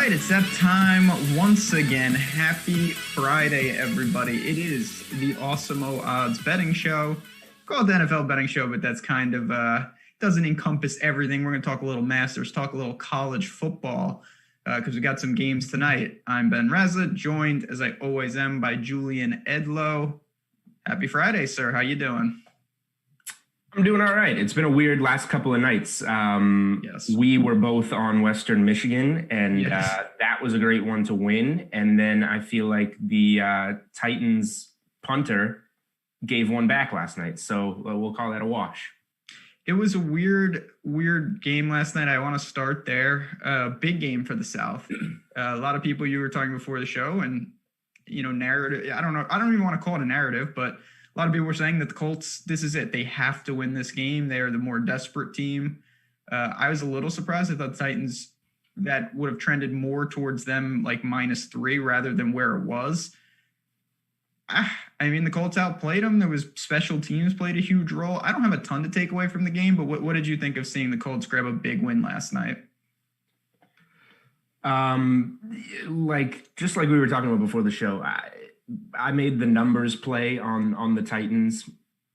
right, it's that time once again. Happy Friday, everybody. It is the Awesemo Odds betting show. Called the NFL betting show, but that's kind of doesn't encompass everything. We're going to talk a little Masters, talk a little college football, because we got some games tonight. I'm Ben Rasa, joined as I always am by Julian Edlow. Happy Friday, sir. How you doing? I'm doing all right. It's been a weird last couple of nights. Yes. We were both on Western Michigan, and that was a great one to win. And then I feel like the Titans punter gave one back last night. So we'll call that a wash. It was a weird game last night. I want to start there. Big game for the South. A lot of people, you were talking before the show, and, narrative. I don't know. I don't even want to call it a narrative, but a lot of people were saying that the Colts, this is it. They have to win this game. They are the more desperate team. I was a little surprised. I thought the Titans, that would have trended more towards them like -3 rather than where it was. I mean, the Colts outplayed them. There was special teams played a huge role. I don't have a ton to take away from the game, but what did you think of seeing the Colts grab a big win last night? Just like we were talking about before the show, I made the numbers play on the Titans.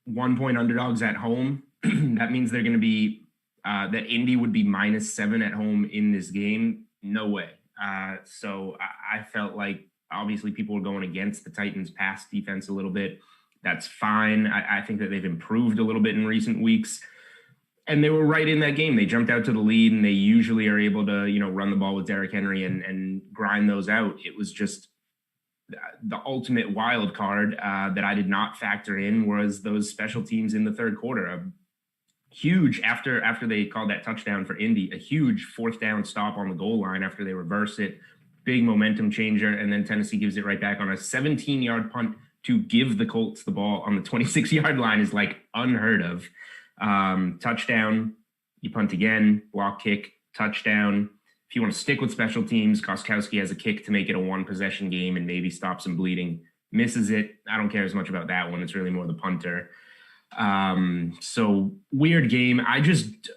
1-point underdogs at home. That means they're going to be that Indy would be -7 at home in this game. No way. So I felt like obviously people were going against the Titans' pass defense a little bit. That's fine. I think that they've improved a little bit in recent weeks. And they were right in that game. They jumped out to the lead, and they usually are able to, run the ball with Derrick Henry and grind those out. It was just the ultimate wild card that I did not factor in was those special teams in the third quarter. A huge, after they called that touchdown for Indy, a huge fourth down stop on the goal line after they reverse it. Big momentum changer, and then Tennessee gives it right back on a 17-yard punt to give the Colts the ball on the 26-yard line is like unheard of. Touchdown, you punt again, block kick, touchdown. If you want to stick with special teams, Gostkowski has a kick to make it a one-possession game and maybe stop some bleeding. Misses it. I don't care as much about that one. It's really more the punter. So weird game. I just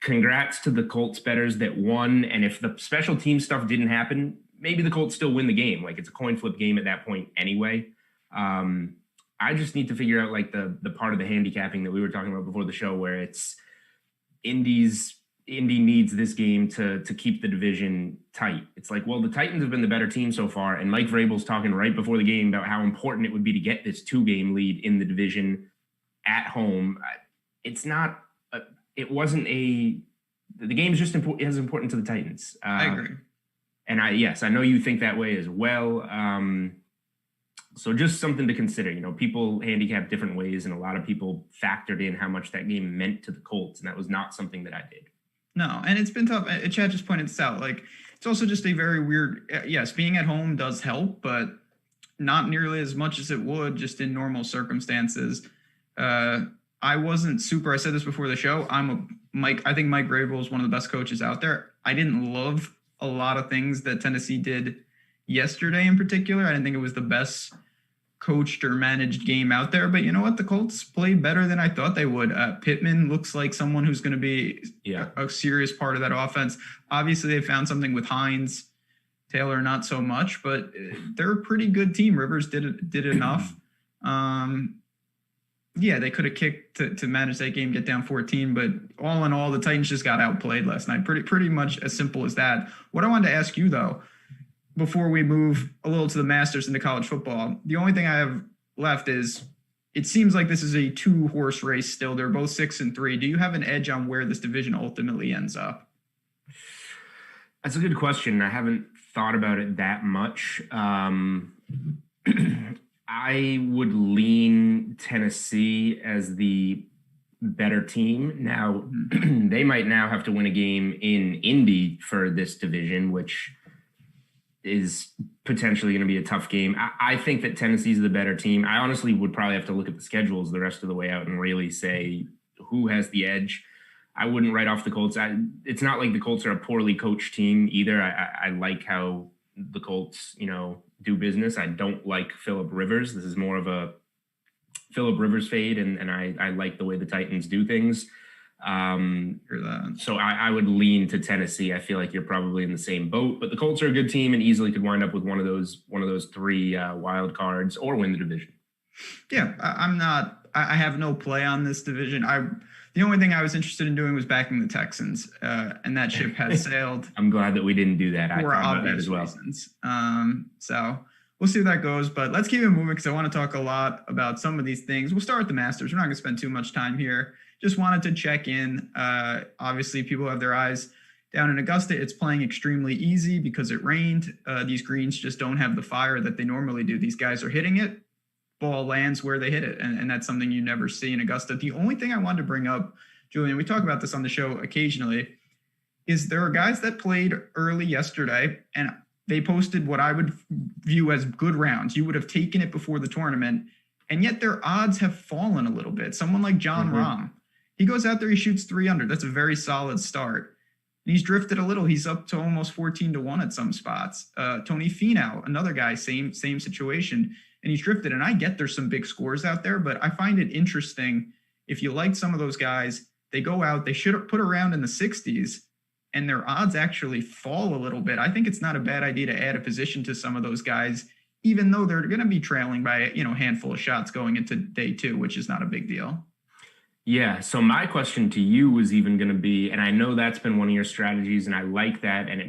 congrats to the Colts bettors that won. And if the special team stuff didn't happen, maybe the Colts still win the game. It's a coin flip game at that point anyway. I just need to figure out the part of the handicapping that we were talking about before the show, where it's Indy needs this game to keep the division tight. It's the Titans have been the better team so far. And Mike Vrabel's talking right before the game about how important it would be to get this 2-game lead in the division at home. It's not, the game's just as important to the Titans. I agree. And I know you think that way as well. So just something to consider. People handicap different ways, and a lot of people factored in how much that game meant to the Colts, and that was not something that I did. No, and it's been tough. Chad just pointed this out. It's also just a very weird. Yes, being at home does help, but not nearly as much as it would just in normal circumstances. I wasn't super. I said this before the show. I think Mike Vrabel is one of the best coaches out there. I didn't love a lot of things that Tennessee did yesterday in particular. I didn't think it was the best coached or managed game out there. But you know what? The Colts played better than I thought they would. Pittman looks like someone who's going to be a serious part of that offense. Obviously, they found something with Hines. Taylor, not so much, but they're a pretty good team. Rivers did enough. They could have kicked to manage that game, get down 14. But all in all, the Titans just got outplayed last night. Pretty much as simple as that. What I wanted to ask you, though, before we move a little to the Masters into college football, the only thing I have left is it seems like this is a 2-horse race still. They're both 6-3. Do you have an edge on where this division ultimately ends up? That's a good question. I haven't thought about it that much. I would lean Tennessee as the better team. Now, they might now have to win a game in Indy for this division, which is potentially going to be a tough game. I think that Tennessee's the better team. I honestly would probably have to look at the schedules the rest of the way out and really say who has the edge. I wouldn't write off the Colts. It's not like the Colts are a poorly coached team either. I like how the Colts, do business. I don't like Phillip Rivers. This is more of a Phillip Rivers fade, and I like the way the Titans do things. Hear that. So I would lean to Tennessee. I feel like you're probably in the same boat, but the Colts are a good team and easily could wind up with one of those 3 wild cards or win the division. Yeah, I'm not. I have no play on this division. The only thing I was interested in doing was backing the Texans, and that ship has sailed. I'm glad that we didn't do that. For obvious reasons. So we'll see where that goes. But let's keep it moving because I want to talk a lot about some of these things. We'll start with the Masters. We're not going to spend too much time here. Just wanted to check in. Obviously, people have their eyes down in Augusta. It's playing extremely easy because it rained. These greens just don't have the fire that they normally do. These guys are hitting it. Ball lands where they hit it. And that's something you never see in Augusta. The only thing I wanted to bring up, Julian, we talk about this on the show occasionally, is there are guys that played early yesterday and they posted what I would view as good rounds. You would have taken it before the tournament, and yet their odds have fallen a little bit. Someone like John Rahm, he goes out there, he shoots 3 under. That's a very solid start. And he's drifted a little. He's up to almost 14-1 at some spots. Tony Finau, another guy, same situation. And he's drifted. And I get there's some big scores out there, but I find it interesting. If you like some of those guys, they go out, they should put around in the 60s, and their odds actually fall a little bit. I think it's not a bad idea to add a position to some of those guys, even though they're going to be trailing by a handful of shots going into day 2, which is not a big deal. Yeah. So my question to you was even going to be, and I know that's been one of your strategies, and I like that, and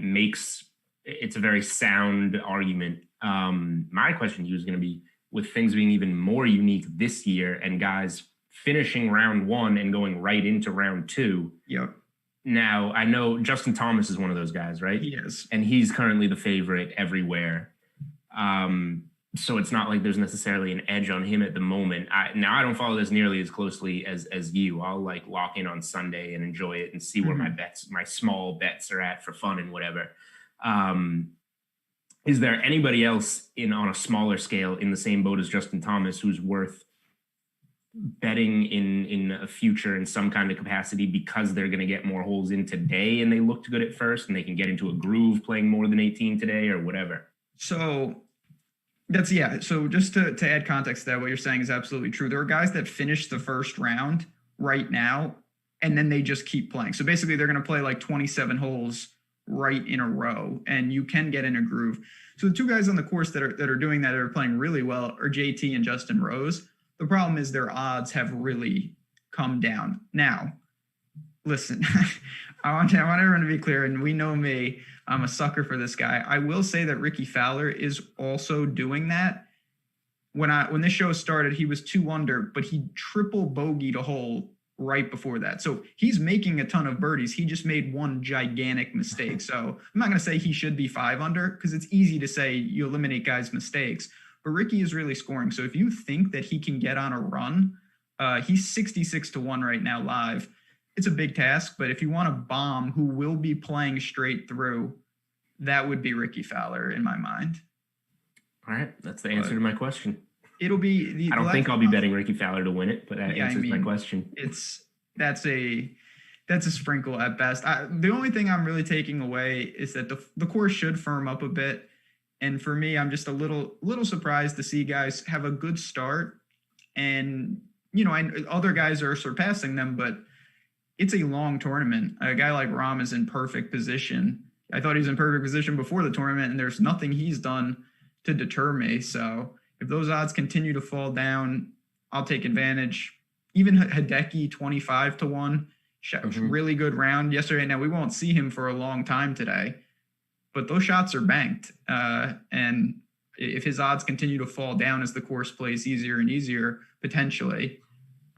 it's a very sound argument. My question to you is going to be, with things being even more unique this year and guys finishing round 1 and going right into round 2. Yep. Now, I know Justin Thomas is one of those guys, right? He is. And he's currently the favorite everywhere. So it's not like there's necessarily an edge on him at the moment. I don't follow this nearly as closely as you. I'll lock in on Sunday and enjoy it and see where my small bets are at for fun and whatever. Is there anybody else on a smaller scale in the same boat as Justin Thomas who's worth betting in a future in some kind of capacity because they're going to get more holes in today and they looked good at first and they can get into a groove playing more than 18 today or whatever? So So just to add context to that, what you're saying is absolutely true. There are guys that finish the first round right now, and then they just keep playing. So basically they're going to play 27 holes right in a row, and you can get in a groove. So the 2 guys on the course that are doing that, are playing really well, are JT and Justin Rose. The problem is their odds have really come down. Now, listen, I want everyone to be clear, and we know me, I'm a sucker for this guy. I will say that Ricky Fowler is also doing that. When this show started, he was 2 under, but he triple bogeyed a hole right before that. So he's making a ton of birdies. He just made one gigantic mistake. So I'm not going to say he should be 5 under because it's easy to say you eliminate guys' mistakes, but Ricky is really scoring. So if you think that he can get on a run, he's 66-1 right now live. It's a big task, but if you want a bomb who will be playing straight through, that would be Ricky Fowler in my mind. All right. That's the answer to my question. It'll be I don't think I'll be betting Ricky Fowler to win it, but that answers my question. That's a sprinkle at best. The only thing I'm really taking away is that the course should firm up a bit. And for me, I'm just a little surprised to see guys have a good start. And, other guys are surpassing them, but it's a long tournament. A guy like Rahm is in perfect position. I thought he was in perfect position before the tournament, and there's nothing he's done to deter me. So if those odds continue to fall down, I'll take advantage. Even Hideki, 25-1, really good round yesterday. Now, we won't see him for a long time today, but those shots are banked. And if his odds continue to fall down as the course plays easier and easier, potentially,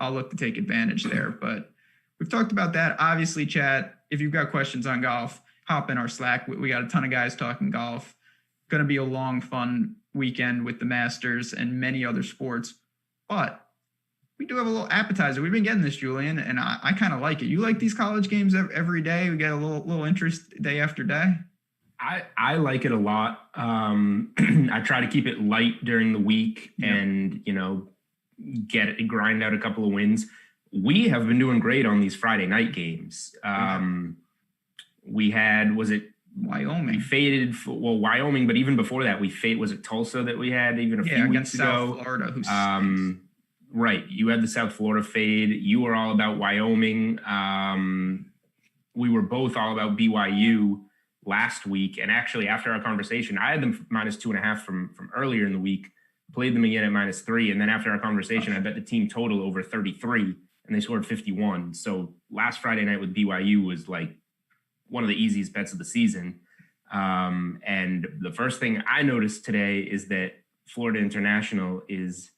I'll look to take advantage there. But we've talked about that. Obviously, chat, if you've got questions on golf, hop in our Slack. We got a ton of guys talking golf. Going to be a long, fun weekend with the Masters and many other sports. But we do have a little appetizer. We've been getting this, Julian, and I kind of like it. You like these college games every day? We get a little interest day after day. I like it a lot. I try to keep it light during the week and, grind out a couple of wins. We have been doing great on these Friday night games. We had, was it Wyoming? Wyoming, but even before that, was it Tulsa that we had even a few weeks ago? South Florida, Right. You had the South Florida fade. You were all about Wyoming. We were both all about BYU last week. And actually, after our conversation, I had them -2.5 from earlier in the week, played them again at -3. And then after our conversation, I bet the team total over 33, and they scored 51. So last Friday night with BYU was like one of the easiest bets of the season. And the first thing I noticed today is that Florida International is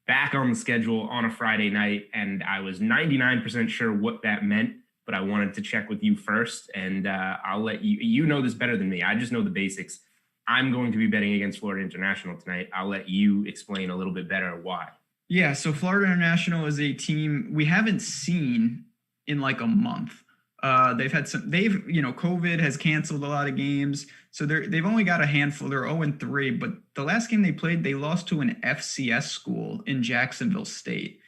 back on the schedule on a Friday night. And I was 99% sure what that meant, but I wanted to check with you first. And I'll let you know this better than me. I just know the basics. I'm going to be betting against Florida International tonight. I'll let you explain a little bit better why. Yeah, so Florida International is a team we haven't seen in like a month. COVID has canceled a lot of games. So they've only got a handful. They're 0-3, but the last game they played, they lost to an FCS school in Jacksonville State.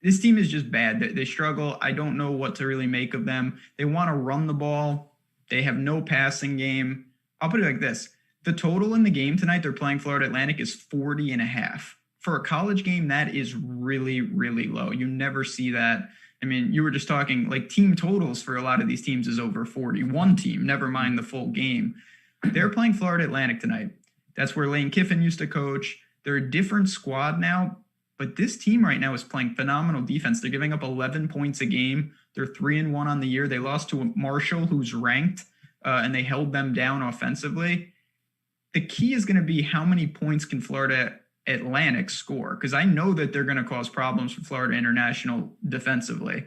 This team is just bad. They struggle. I don't know what to really make of them. They want to run the ball. They have no passing game. I'll put it like this. The total in the game tonight, they're playing Florida Atlantic, is 40.5. For a college game, that is really, really low. You never see that. I mean, you were just talking like team totals for a lot of these teams is over 40. One team, never mind the full game. They're playing Florida Atlantic tonight. That's where Lane Kiffin used to coach. They're a different squad now, but this team right now is playing phenomenal defense. They're giving up 11 points a game. They're 3-1 on the year. They lost to Marshall, who's ranked, and they held them down offensively. The key is going to be how many points can Florida Atlantic score, because I know that they're going to cause problems for Florida International defensively.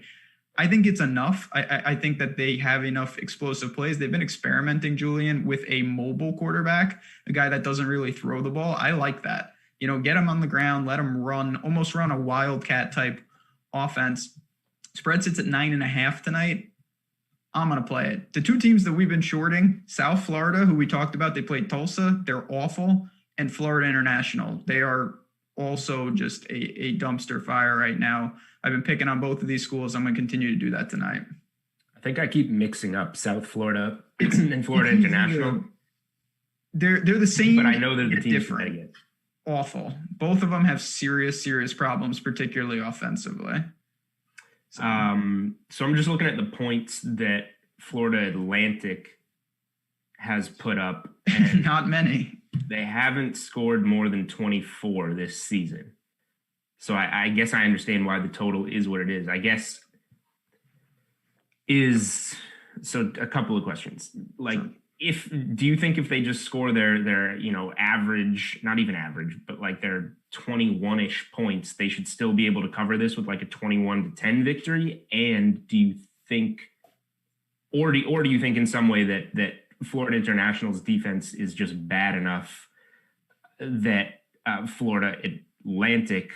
I think it's enough. I think that they have enough explosive plays. They've been experimenting, Julian, with a mobile quarterback, a guy that doesn't really throw the ball. I like that. Get him on the ground, let him almost run a wildcat type offense. Spread sits at 9.5 tonight. I'm going to play it. The two teams that we've been shorting, South Florida, who we talked about, they played Tulsa. They're awful. And Florida International, they are also just a dumpster fire right now. I've been picking on both of these schools. I'm going to continue to do that tonight. I think I keep mixing up South Florida and Florida International. They're the same, but I know they're the teams different. Awful. Both of them have serious problems, particularly offensively. So I'm just looking at the points that Florida Atlantic has put up. And not many. They haven't scored more than 24 this season. So I guess I understand why the total is what it is. So a couple of questions. Like, sure. Do you think if they just score their average, not even average, but like their 21-ish points, they should still be able to cover this with like a 21-10 victory? And do you think in some way that Florida International's defense is just bad enough that Florida Atlantic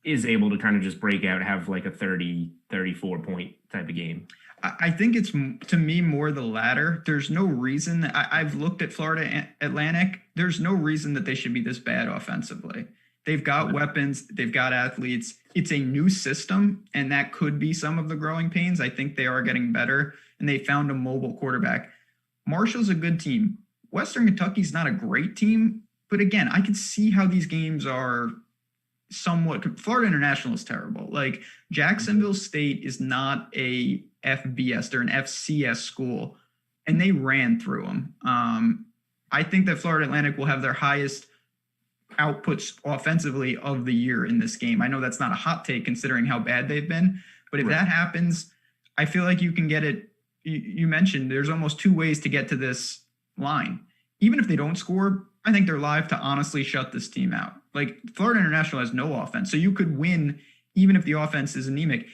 is able to kind of just break out, have like a 30, 34 point type of game? I think it's, to me, more the latter. There's no reason. I've looked at Florida Atlantic. There's no reason that they should be this bad offensively. They've got weapons. They've got athletes. It's a new system, and that could be some of the growing pains. I think they are getting better, and they found a mobile quarterback. Marshall's a good team. Western Kentucky's not a great team, but again, I can see how these games are somewhat. Florida International is terrible. Like, Jacksonville State is not a FBS, they're an FCS school, and they ran through them. I think that Florida Atlantic will have their highest outputs offensively of the year in this game. I know that's not a hot take considering how bad they've been, but if that happens, I feel like you can get it. You mentioned there's almost two ways to get to this line. Even if they don't score, I think they're live to honestly shut this team out. Like, Florida International has no offense, so you could win even if the offense is anemic.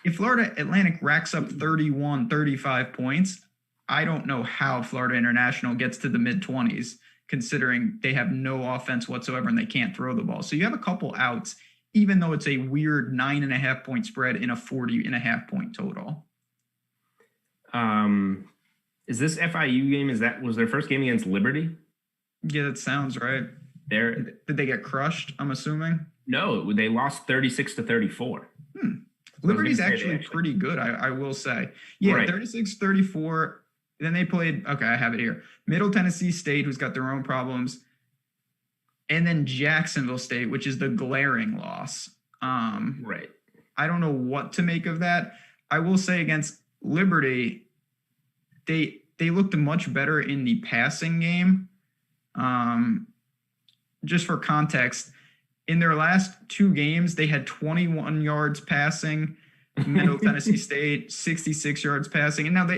If Florida Atlantic racks up 31, 35 points, I don't know how Florida International gets to the mid-20s, considering they have no offense whatsoever and they can't throw the ball. So you have a couple outs, even though it's a weird 9.5 point spread in a 40.5 point total. Is this FIU game? Was their first game against Liberty? Yeah, that sounds right. Did they get crushed, I'm assuming? No, they lost 36-34. Liberty's actually pretty good, I will say. Yeah, right. 36-34. Then they played, okay, I have it here. Middle Tennessee State, who's got their own problems. and then Jacksonville State, which is the glaring loss. Right. I don't know what to make of that. I will say against Liberty, they looked much better in the passing game. Just for context, in their last 2 games, they had 21 yards passing. Middle Tennessee State, 66 yards passing. And now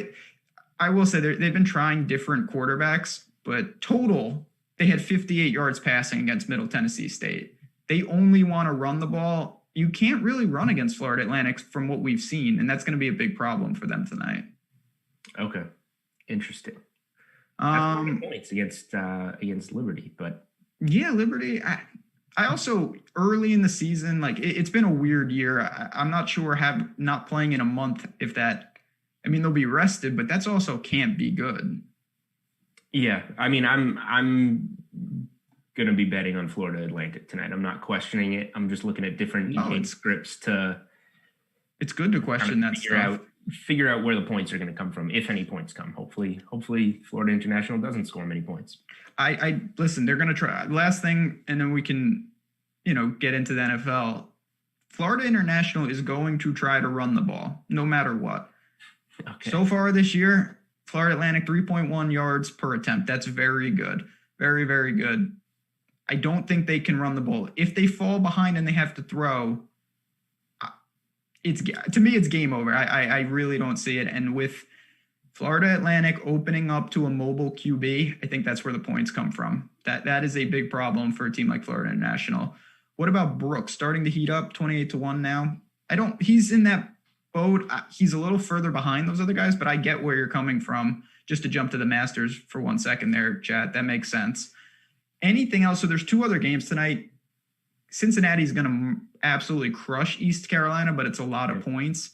I will say they've been trying different quarterbacks, but total, they had 58 yards passing against Middle Tennessee State. They only want to run the ball. You can't really run against Florida Atlantic from what we've seen, and that's going to be a big problem for them tonight. Okay. Interesting. Points against Liberty, but yeah, Liberty. I also early in the season, like it's been a weird year. I'm not sure not playing in a month if that. I mean, they'll be rested, but that's also can't be good. Yeah, I mean, I'm gonna be betting on Florida Atlantic tonight. I'm not questioning it. I'm just looking at different scripts to. It's good to question that stuff. Figure out where the points are going to come from, if any points come. Hopefully Florida International doesn't score many points. I listen, they're going to try. Last thing, and then we can, get into the NFL. Florida International is going to try to run the ball no matter what. Okay. So far this year, Florida Atlantic 3.1 yards per attempt. That's very good. Very, very good. I don't think they can run the ball. If they fall behind and they have to throw, to me, it's game over. I really don't see it. And with Florida Atlantic opening up to a mobile QB, I think that's where the points come from. That is a big problem for a team like Florida International. What about Brooks starting to heat up 28-1 now? He's in that boat. He's a little further behind those other guys, but I get where you're coming from. Just to jump to the Masters for 1 second there, Chad, that makes sense. Anything else? So there's 2 other games tonight. Cincinnati's going to absolutely crush East Carolina, but it's a lot of points.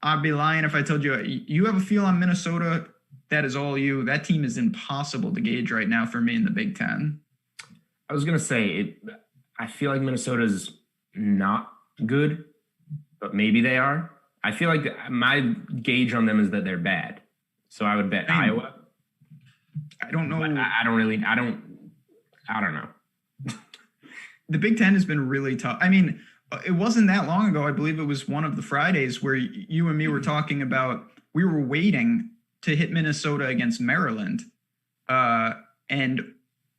I'd be lying if I told you have a feel on Minnesota. That is all you. That team is impossible to gauge right now for me in the Big Ten. I was going to say, I feel like Minnesota's not good, but maybe they are. I feel like my gauge on them is that they're bad. So I would bet Iowa. I don't know. I don't know. The Big Ten has been really tough. I mean, it wasn't that long ago. I believe it was one of the Fridays where you and me were talking about, we were waiting to hit Minnesota against Maryland. And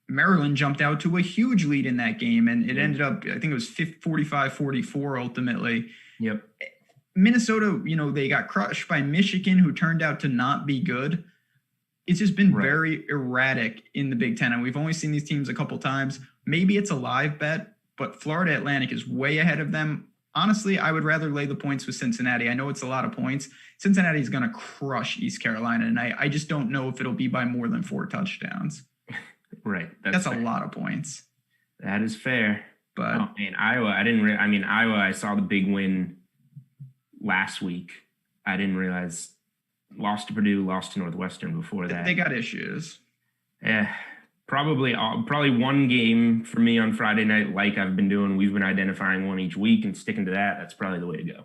Maryland jumped out to a huge lead in that game. And it ended up, I think it was 45-44 ultimately. Yep. Minnesota, they got crushed by Michigan, who turned out to not be good. It's just been very erratic in the Big Ten. And we've only seen these teams a couple times. Maybe it's a live bet, but Florida Atlantic is way ahead of them. Honestly, I would rather lay the points with Cincinnati. I know it's a lot of points. Cincinnati is going to crush East Carolina, and I just don't know if it'll be by more than 4 touchdowns. Right. That's a lot of points. That is fair. But Iowa, Iowa, I saw the big win last week. I didn't realize lost to Purdue, lost to Northwestern before that. They got issues. Yeah. Probably one game for me on Friday night, like I've been doing. We've been identifying one each week and sticking to that. That's probably the way to go.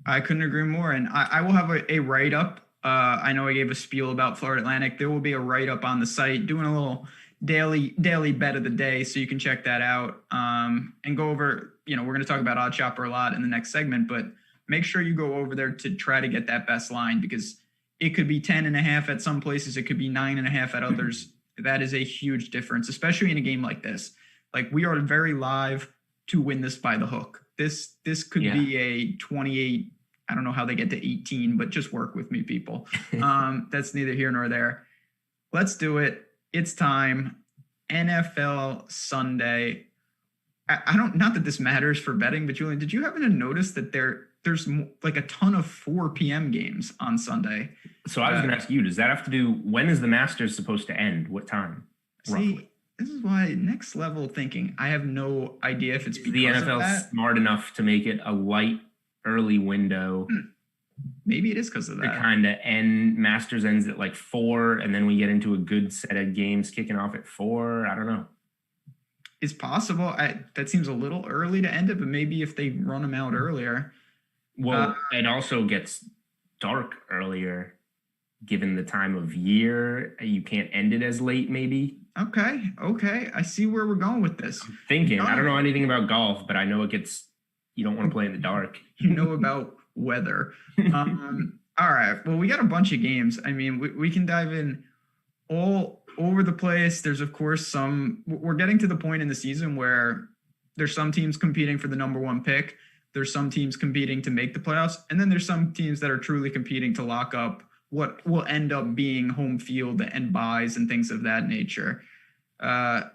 I couldn't agree more. And I will have a write-up. I know I gave a spiel about Florida Atlantic. There will be a write-up on the site doing a little daily bet of the day, so you can check that out and go over, we're going to talk about Odd Chopper a lot in the next segment, but make sure you go over there to try to get that best line, because it could be 10.5 at some places. It could be 9.5 at others. That is a huge difference, especially in a game like this. Like, we are very live to win this by the hook. This could be a 28. I don't know how they get to 18, but just work with me, people. That's neither here nor there. Let's do it. It's time. NFL Sunday. Not that this matters for betting, but Julian, did you happen to notice that there's like a ton of 4 p.m. games on Sunday? So I was going to ask you, does that have to do, when is the Masters supposed to end? What time? See, this is why next level thinking. I have no idea if it's because the of NFL that. Smart enough to make it a light early window. Maybe it is because of that. To kind of end, Masters ends at like 4, and then we get into a good set of games kicking off at 4. I don't know. It's possible. That seems a little early to end it, but maybe if they run them out earlier. Well, it also gets dark earlier, given the time of year. You can't end it as late, maybe. Okay. I see where we're going with this. Thinking, I don't know anything about golf, but I know you don't want to play in the dark. You know about weather. All right. Well, we got a bunch of games. I mean, we can dive in all over the place. There's, of course, we're getting to the point in the season where there's some teams competing for the number one pick. There's some teams competing to make the playoffs. And then there's some teams that are truly competing to lock up what will end up being home field and buys and things of that nature. I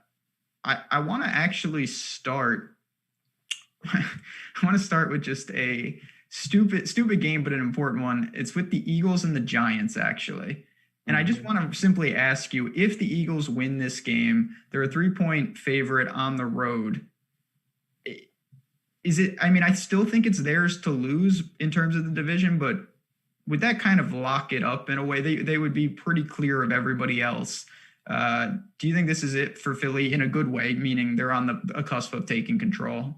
want to actually start. I want to start with just a stupid game, but an important one. It's with the Eagles and the Giants, actually. And I just want to simply ask you, if the Eagles win this game, they're a 3-point favorite on the road. I still think it's theirs to lose in terms of the division, but would that kind of lock it up in a way? They would be pretty clear of everybody else. Do you think this is it for Philly in a good way, meaning they're on the cusp of taking control?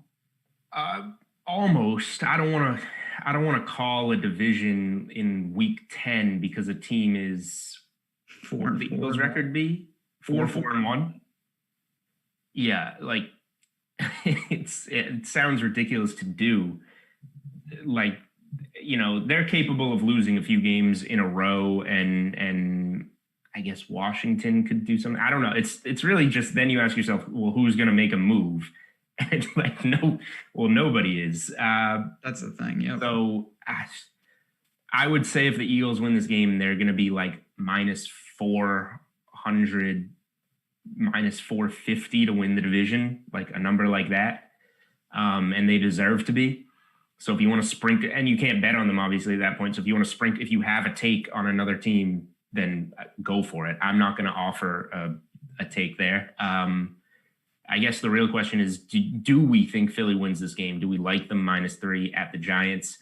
Almost. I don't want to call a division in week 10 because a team is 4-4. The Eagles record be 4-4-1. Yeah, like it sounds ridiculous to do. Like, they're capable of losing a few games in a row, and I guess Washington could do something. I don't know. It's really just then you ask yourself, well, who's going to make a move? And it's like, nobody is. That's the thing. Yeah. So I would say if the Eagles win this game, they're going to be like minus 400, minus 450 to win the division, like a number like that. And they deserve to be. So if you want to sprint, and you can't bet on them, obviously, at that point. So if you want to sprint, if you have a take on another team, then go for it. I'm not going to offer a take there. I guess the real question is, do we think Philly wins this game? Do we like them -3 at the Giants?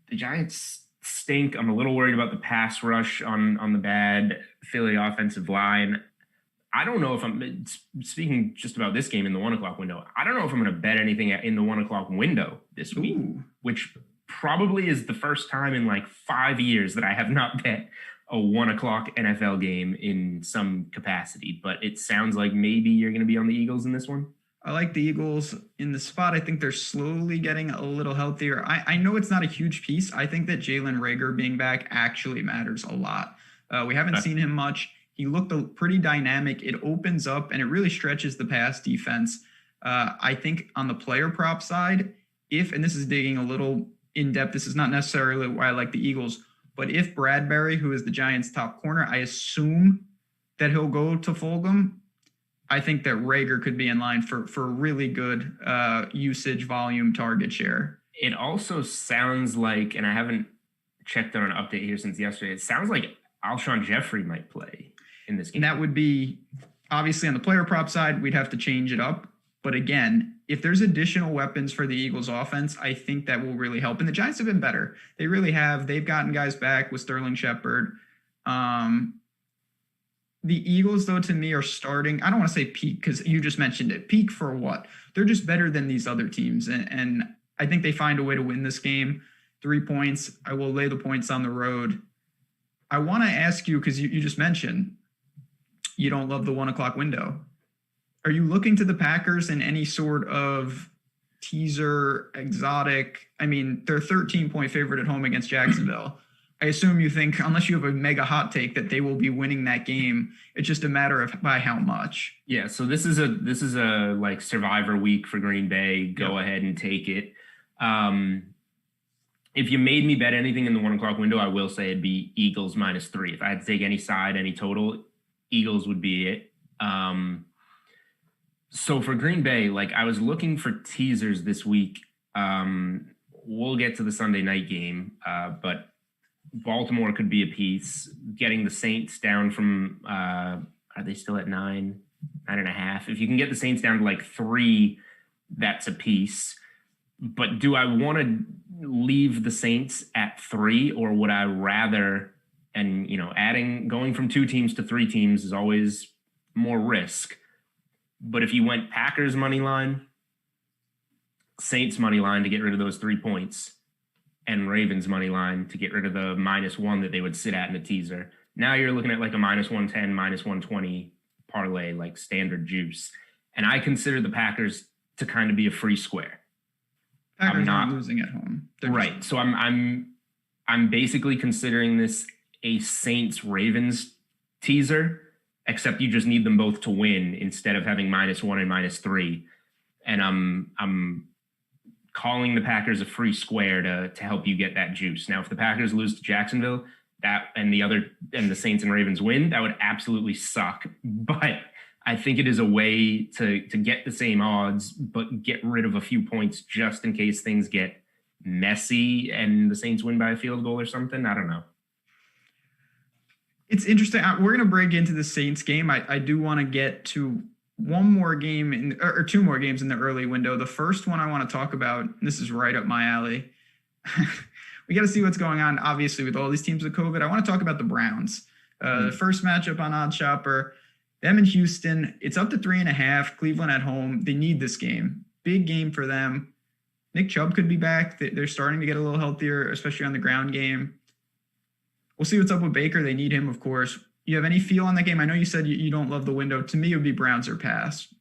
The Giants stink. I'm a little worried about the pass rush on the bad Philly offensive line. I don't know if I'm speaking just about this game in the 1 o'clock window. I don't know if I'm going to bet anything in the 1 o'clock window this week, which probably is the first time in like 5 years that I have not bet a 1 o'clock NFL game in some capacity. But it sounds like maybe you're going to be on the Eagles in this one. I like the Eagles in the spot. I think they're slowly getting a little healthier. I know it's not a huge piece. I think that Jalen Reagor being back actually matters a lot. We haven't seen him much. He looked pretty dynamic. It opens up and it really stretches the pass defense. I think on the player prop side, and this is digging a little in depth, this is not necessarily why I like the Eagles, but if Bradbury, who is the Giants' top corner, I assume that he'll go to Fulgham, I think that Reagor could be in line for really good usage, volume, target share. It also sounds like, and I haven't checked on an update here since yesterday, it sounds like Alshon Jeffrey might play in this game. And that would be, obviously on the player prop side, we'd have to change it up. But again, if there's additional weapons for the Eagles offense, I think that will really help. And the Giants have been better. They really have. They've gotten guys back with Sterling Shepard. The Eagles, though, to me are starting, I don't want to say peak because you just mentioned it. Peak for what? They're just better than these other teams. And I think they find a way to win this game. 3 points. I will lay the points on the road. I want to ask you, because you just mentioned you don't love the 1 o'clock window. Are you looking to the Packers in any sort of teaser, exotic? I mean, they're a 13-point favorite at home against Jacksonville. I assume you think, unless you have a mega hot take, that they will be winning that game. It's just a matter of by how much. Yeah, so this is a like survivor week for Green Bay. Go ahead and take it. If you made me bet anything in the 1 o'clock window, I will say it'd be Eagles -3. If I had to take any side, any total, Eagles would be it. So for Green Bay, like I was looking for teasers this week. We'll get to the Sunday night game, but Baltimore could be a piece. Getting the Saints down from, are they still at 9.5? If you can get the Saints down to like 3, that's a piece. But do I want to leave the Saints at 3, or would I rather, and going from 2 teams to 3 teams is always more risk. But if you went Packers money line, Saints money line to get rid of those 3 points, and Ravens money line to get rid of the -1 that they would sit at in the teaser, now you're looking at like a -110, -120 parlay, like standard juice. And I consider the Packers to kind of be a free square. Packers I'm not aren't losing at home. Right. So I'm basically considering this a Saints-Ravens teaser, except you just need them both to win instead of having -1 and -3. And I'm calling the Packers a free square to help you get that juice. Now, if the Packers lose to Jacksonville, and the Saints and Ravens win, that would absolutely suck. But I think it is a way to get the same odds, but get rid of a few points just in case things get messy and the Saints win by a field goal or something. I don't know. It's interesting. We're going to break into the Saints game. I do want to get to one more game or two more games in the early window. The first one I want to talk about, this is right up my alley. We got to see what's going on, obviously, with all these teams with COVID. I want to talk about the Browns. The first matchup on Odd Shopper, them in Houston. It's up to 3.5. Cleveland at home. They need this game. Big game for them. Nick Chubb could be back. They're starting to get a little healthier, especially on the ground game. We'll see what's up with Baker. They need him, of course. You have any feel on that game? I know you said you don't love the window. To me, it would be Browns or pass.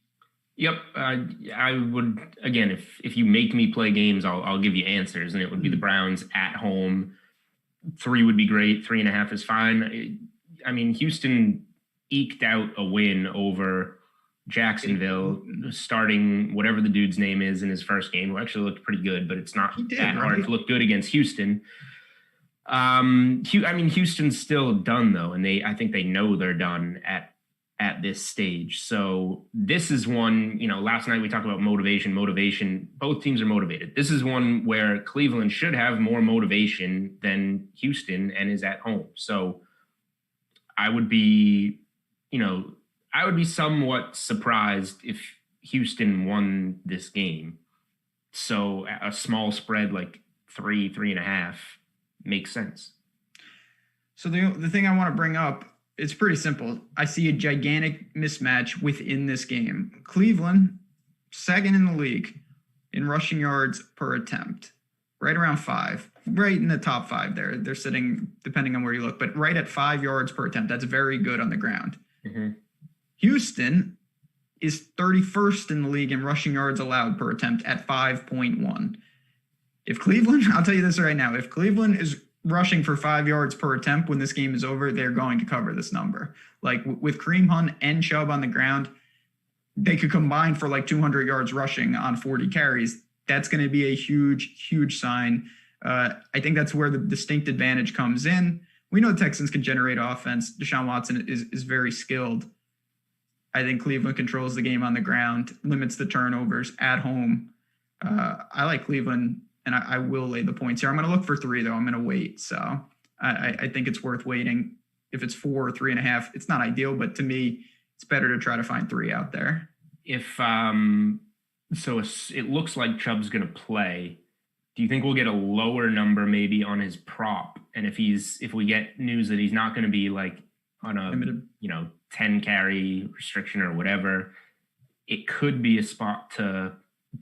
Yep. I would, again, if you make me play games, I'll give you answers, and it would be the Browns at home. 3 would be great. 3.5 is fine. I mean, Houston eked out a win over Jacksonville, starting whatever the dude's name is in his first game, who actually looked pretty good, but it's not that hard to look good against Houston. I mean, Houston's still done though, and I think they know they're done at this stage. So this is one, last night we talked about motivation. Both teams are motivated. This is one where Cleveland should have more motivation than Houston and is at home. So I would be somewhat surprised if Houston won this game. So a small spread like 3.5 makes sense. So the thing I want to bring up, it's pretty simple. I see a gigantic mismatch within this game. Cleveland, second in the league in rushing yards per attempt, right around 5, right in the top 5 there. They're sitting, depending on where you look, but right at 5 yards per attempt. That's very good on the ground. Mm-hmm. Houston is 31st in the league in rushing yards allowed per attempt at 5.1. If Cleveland, I'll tell you this right now, if Cleveland is rushing for 5 yards per attempt when this game is over, they're going to cover this number. Like with Kareem Hunt and Chubb on the ground, they could combine for like 200 yards rushing on 40 carries. That's going to be a huge, huge sign. I think that's where the distinct advantage comes in. We know the Texans can generate offense. Deshaun Watson is very skilled. I think Cleveland controls the game on the ground, limits the turnovers at home. I like Cleveland, and I will lay the points here. I'm going to look for 3, though. I'm going to wait. So I think it's worth waiting. If it's 4 or 3.5, it's not ideal, but to me, it's better to try to find 3 out there. If so it looks like Chubb's going to play. Do you think we'll get a lower number maybe on his prop? And if we get news that he's not going to be like on a limited, 10 carry restriction or whatever, it could be a spot to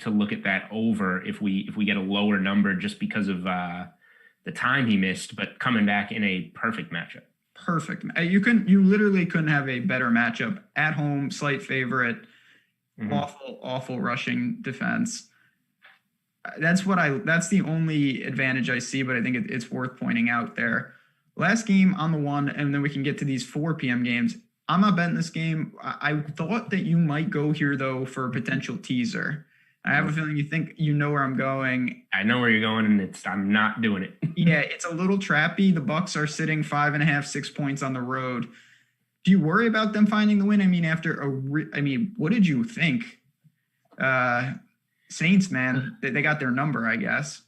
look at that over if we get a lower number just because of the time he missed, but coming back in a perfect matchup. Perfect. You literally couldn't have a better matchup at home, slight favorite, awful rushing defense. That's the only advantage I see, but I think it's worth pointing out there. Last game on the 1, and then we can get to these 4 p.m. games. I'm not betting this game. I thought that you might go here, though, for a potential teaser. I have a feeling you think you know where I'm going. I know where you're going, and I'm not doing it. Yeah, it's a little trappy. The Bucs are sitting 5.5, 6 points on the road. Do you worry about them finding the win? I mean, what did you think? Saints, man, they got their number, I guess.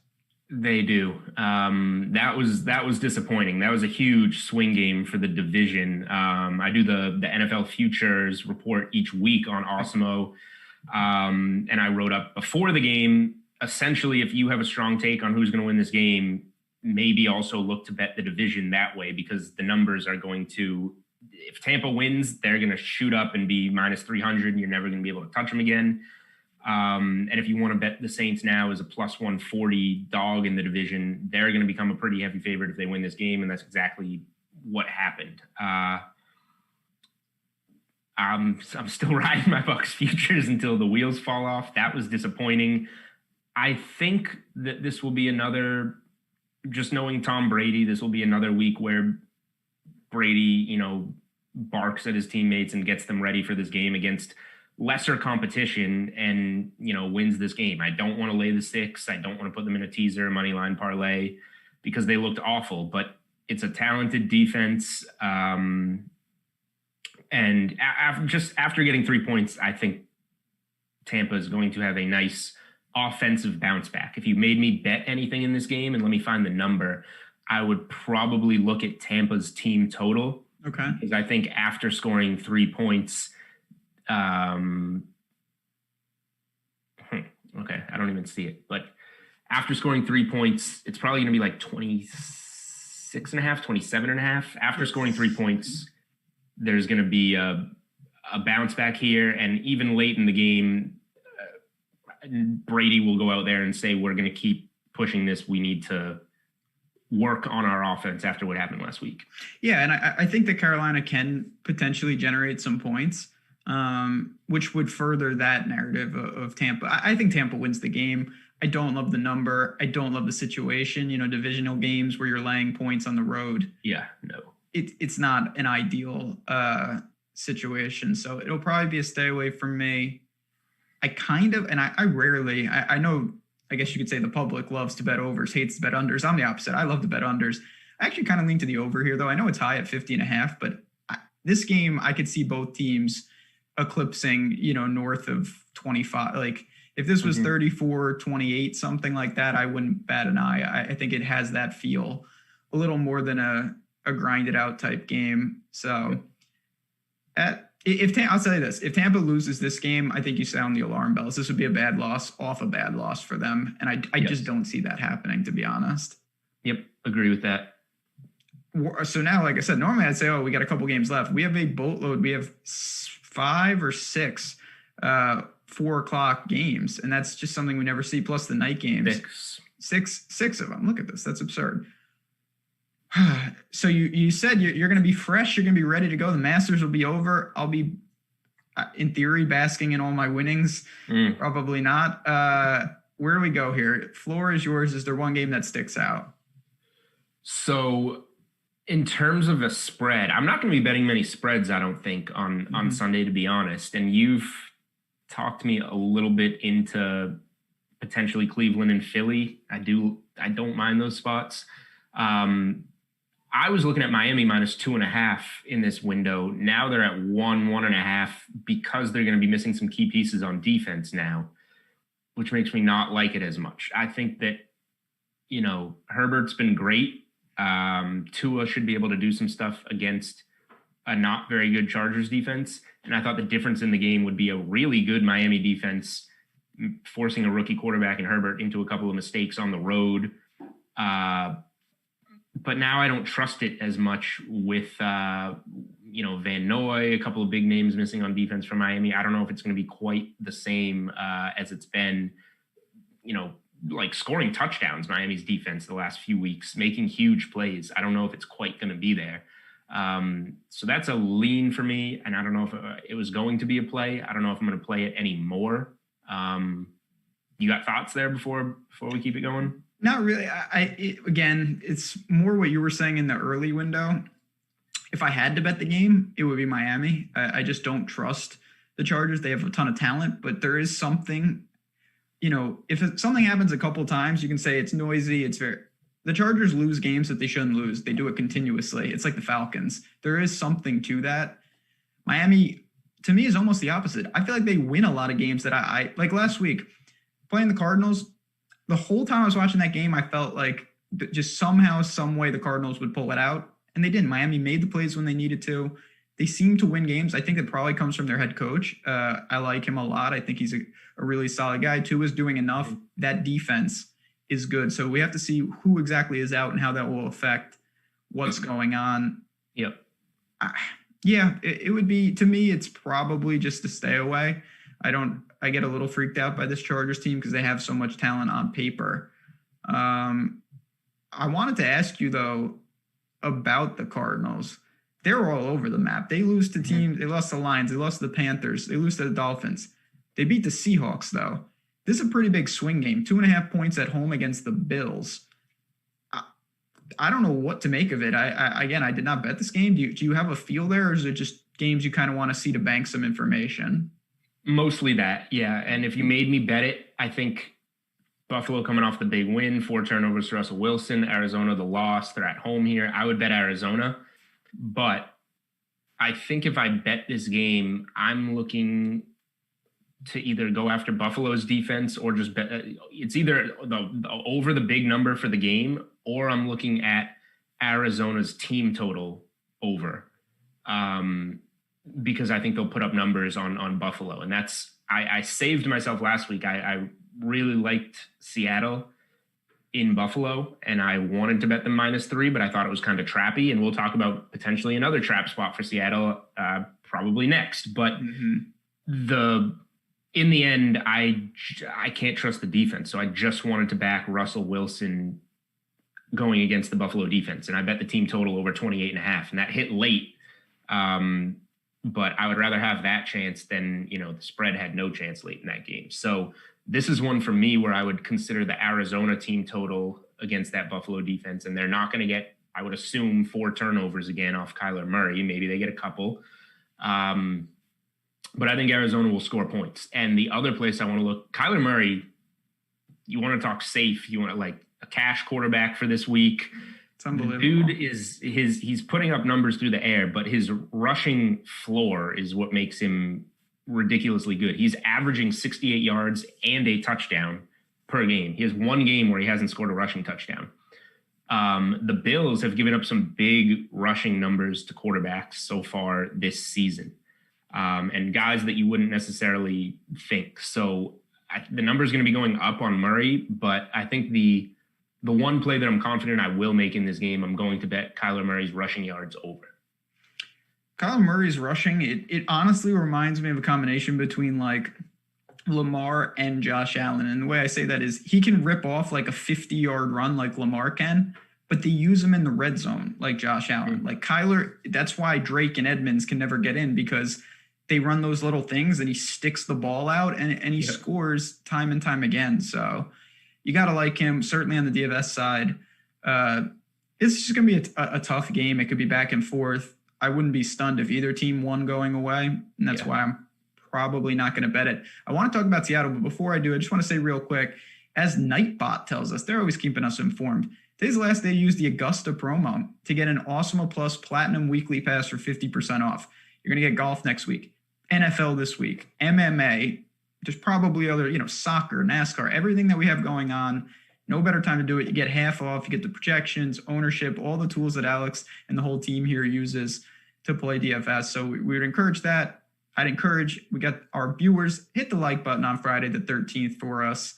They do. That was disappointing. That was a huge swing game for the division. I do the NFL futures report each week on Awesemo. And I wrote up before the game, essentially, if you have a strong take on who's going to win this game, maybe also look to bet the division that way, because the numbers are going to, if Tampa wins, they're going to shoot up and be -300 and you're never going to be able to touch them again. And if you want to bet the Saints now as a +140 dog in the division, they're going to become a pretty heavy favorite if they win this game. And that's exactly what happened. I'm still riding my Bucs futures until the wheels fall off. That was disappointing. I think that this will be another, just knowing Tom Brady, this will be another week where Brady, barks at his teammates and gets them ready for this game against lesser competition and, wins this game. I don't want to lay the 6. I don't want to put them in a teaser, money line parlay, because they looked awful, but it's a talented defense. And after getting 3 points, I think Tampa is going to have a nice offensive bounce back. If you made me bet anything in this game, and let me find the number, I would probably look at Tampa's team total. Okay. Because I think after scoring 3 points, okay, I don't even see it, but after scoring 3 points, it's probably going to be like 26.5, 27.5. After scoring 3 points, there's going to be a bounce back here. And even late in the game, Brady will go out there and say, we're going to keep pushing this. We need to work on our offense after what happened last week. Yeah, and I think that Carolina can potentially generate some points, which would further that narrative of Tampa. I think Tampa wins the game. I don't love the number. I don't love the situation. Divisional games where you're laying points on the road. Yeah, no. It's not an ideal situation. So it'll probably be a stay away from me. I rarely, I know, I guess you could say the public loves to bet overs, hates to bet unders. I'm the opposite. I love to bet unders. I actually kind of lean to the over here, though. I know it's high at 50.5, but this game, I could see both teams eclipsing, north of 25. Like if this was 34-28, something like that, I wouldn't bat an eye. I think it has that feel a little more than a grinded out type game. So I'll say this, if Tampa loses this game, I think you sound the alarm bells. This would be a bad loss for them. And I just don't see that happening, to be honest. Yep. Agree with that. So now, like I said, normally I'd say, we got a couple games left. We have a boatload. We have 5 or 6 4:00 games. And that's just something we never see. Plus the night games, six of them. Look at this. That's absurd. So you said you're going to be fresh. You're going to be ready to go. The Masters will be over. I'll be, in theory, basking in all my winnings. Probably not. Where do we go here? Floor is yours. Is there one game that sticks out? So in terms of a spread, I'm not going to be betting many spreads, I don't think, on Sunday, to be honest. And you've talked me a little bit into potentially Cleveland and Philly. I don't mind those spots. I was looking at Miami minus 2.5 in this window. Now they're at 1.5 because they're going to be missing some key pieces on defense now, which makes me not like it as much. I think that, Herbert's been great. Tua should be able to do some stuff against a not very good Chargers defense. And I thought the difference in the game would be a really good Miami defense, forcing a rookie quarterback in Herbert into a couple of mistakes on the road. But now I don't trust it as much with, Van Noy, a couple of big names missing on defense for Miami. I don't know if it's going to be quite the same as it's been, like scoring touchdowns, Miami's defense the last few weeks, making huge plays. I don't know if it's quite going to be there. So that's a lean for me. And I don't know if it was going to be a play. I don't know if I'm going to play it anymore. You got thoughts there before we keep it going? Not really. Again, it's more what you were saying in the early window. If I had to bet the game, it would be Miami. I just don't trust the Chargers. They have a ton of talent, but there is something, if something happens a couple times, you can say it's noisy. The Chargers lose games that they shouldn't lose. They do it continuously. It's like the Falcons. There is something to that. Miami, to me, is almost the opposite. I feel like they win a lot of games that I like last week playing the Cardinals. The whole time I was watching that game, I felt like just somehow, some way the Cardinals would pull it out. And they didn't. Miami made the plays when they needed to. They seem to win games. I think it probably comes from their head coach. I like him a lot. I think he's a really solid guy. Tua is doing enough. That defense is good. So we have to see who exactly is out and how that will affect what's going on. Yep. It would be, to me, it's probably just to stay away. I get a little freaked out by this Chargers team because they have so much talent on paper. I wanted to ask you, though, about the Cardinals. they're all over the map. They lose to teams. They lost to the Lions. They lost to the Panthers. They lose to the Dolphins. They beat the Seahawks, though. This is a pretty big swing game. 2.5 points at home against the Bills. I don't know what to make of it. I did not bet this game. Do you have a feel there, or is it just games you kind of want to see to bank some information? Mostly that, yeah. And if you made me bet it, I think Buffalo coming off the big win, 4 turnovers to Russell Wilson, Arizona, the loss, they're at home here. I would bet Arizona. But I think if I bet this game, I'm looking to either go after Buffalo's defense or just bet. It's either the over the big number for the game, or I'm looking at Arizona's team total over, because I think they'll put up numbers on Buffalo. And I saved myself last week. I really liked Seattle in Buffalo, and I wanted to bet them -3, but I thought it was kind of trappy. And we'll talk about potentially another trap spot for Seattle probably next. But in the end, I can't trust the defense. So I just wanted to back Russell Wilson going against the Buffalo defense. And I bet the team total over 28.5, and that hit late. But I would rather have that chance than, the spread had no chance late in that game. So this is one for me where I would consider the Arizona team total against that Buffalo defense. And they're not going to get, I would assume, 4 turnovers again off Kyler Murray. Maybe they get a couple. But I think Arizona will score points. And the other place I want to look, Kyler Murray, you want to talk safe. You want to like a cash quarterback for this week. It's unbelievable. The dude he's putting up numbers through the air, but his rushing floor is what makes him ridiculously good. He's averaging 68 yards and a touchdown per game. He has one game where he hasn't scored a rushing touchdown. The Bills have given up some big rushing numbers to quarterbacks so far this season. And guys that you wouldn't necessarily think. So the number is going to be going up on Murray, but I think the one play that I'm confident I will make in this game, I'm going to bet Kyler Murray's rushing yards over. Kyler Murray's rushing, it honestly reminds me of a combination between like Lamar and Josh Allen. And the way I say that is he can rip off like a 50-yard run like Lamar can, but they use him in the red zone like Josh Allen. Like Kyler, that's why Drake and Edmonds can never get in, because they run those little things and he sticks the ball out and he scores time and time again. So you got to like him, certainly on the DFS side. It's just going to be a tough game. It could be back and forth. I wouldn't be stunned if either team won going away, and that's why I'm probably not going to bet it. I want to talk about Seattle, but before I do, I just want to say real quick, as Nightbot tells us, they're always keeping us informed. Today's the last day to use the Augusta promo to get an Awesemo Plus Platinum Weekly Pass for 50% off. You're going to get golf next week, NFL this week, MMA, there's probably other, soccer, NASCAR, everything that we have going on. No better time to do it. You get half off. You get the projections, ownership, all the tools that Alex and the whole team here uses to play DFS. So we would encourage that. I'd encourage, we got our viewers, hit the like button on Friday the 13th for us.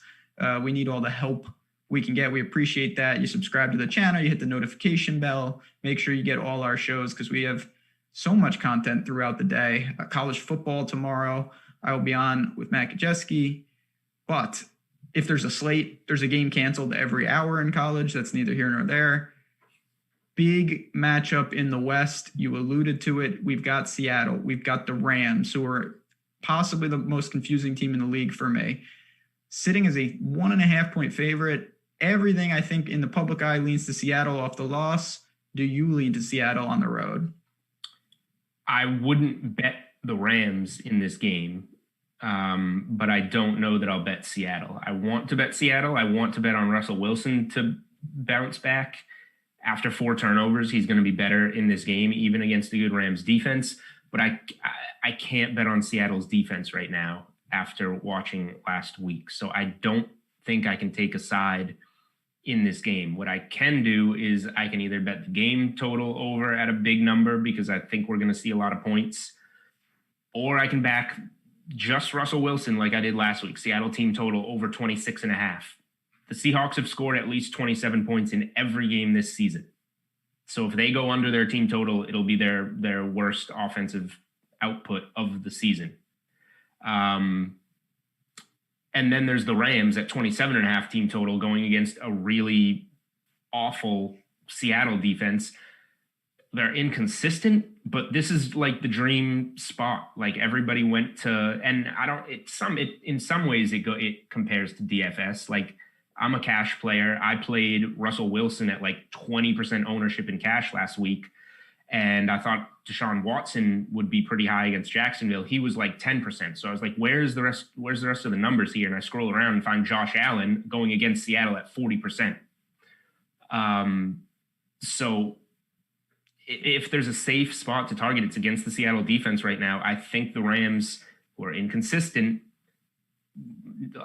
We need all the help we can get. We appreciate that. You subscribe to the channel. You hit the notification bell. Make sure you get all our shows because we have so much content throughout the day. College football tomorrow. I will be on with Matt Kajeski. But if there's a slate, there's a game canceled every hour in college. That's neither here nor there. Big matchup in the West. You alluded to it. We've got Seattle. We've got the Rams, who are possibly the most confusing team in the league for me. Sitting as a 1.5-point favorite. Everything I think in the public eye leans to Seattle off the loss. Do you lean to Seattle on the road? I wouldn't bet the Rams in this game, but I don't know that I'll bet Seattle. I want to bet Seattle. I want to bet on Russell Wilson to bounce back. After 4 turnovers, he's going to be better in this game, even against the good Rams defense. But I can't bet on Seattle's defense right now after watching last week. So I don't think I can take a side in this game. What I can do is I can either bet the game total over at a big number because I think we're going to see a lot of points, or I can back just Russell Wilson like I did last week. Seattle team total over 26.5. The Seahawks have scored at least 27 points in every game this season. So if they go under their team total, it'll be their worst offensive output of the season. And then there's the Rams at 27.5 team total going against a really awful Seattle defense. they're inconsistent, but this is like the dream spot. Like everybody went to, and I don't. In some ways it compares to DFS. Like I'm a cash player. I played Russell Wilson at like 20% ownership in cash last week, and I thought Deshaun Watson would be pretty high against Jacksonville. He was like 10%. So I was like, where's the rest of the numbers here? And I scroll around and find Josh Allen going against Seattle at 40%. So if there's a safe spot to target, it's against the Seattle defense right now. I think the Rams, who are inconsistent,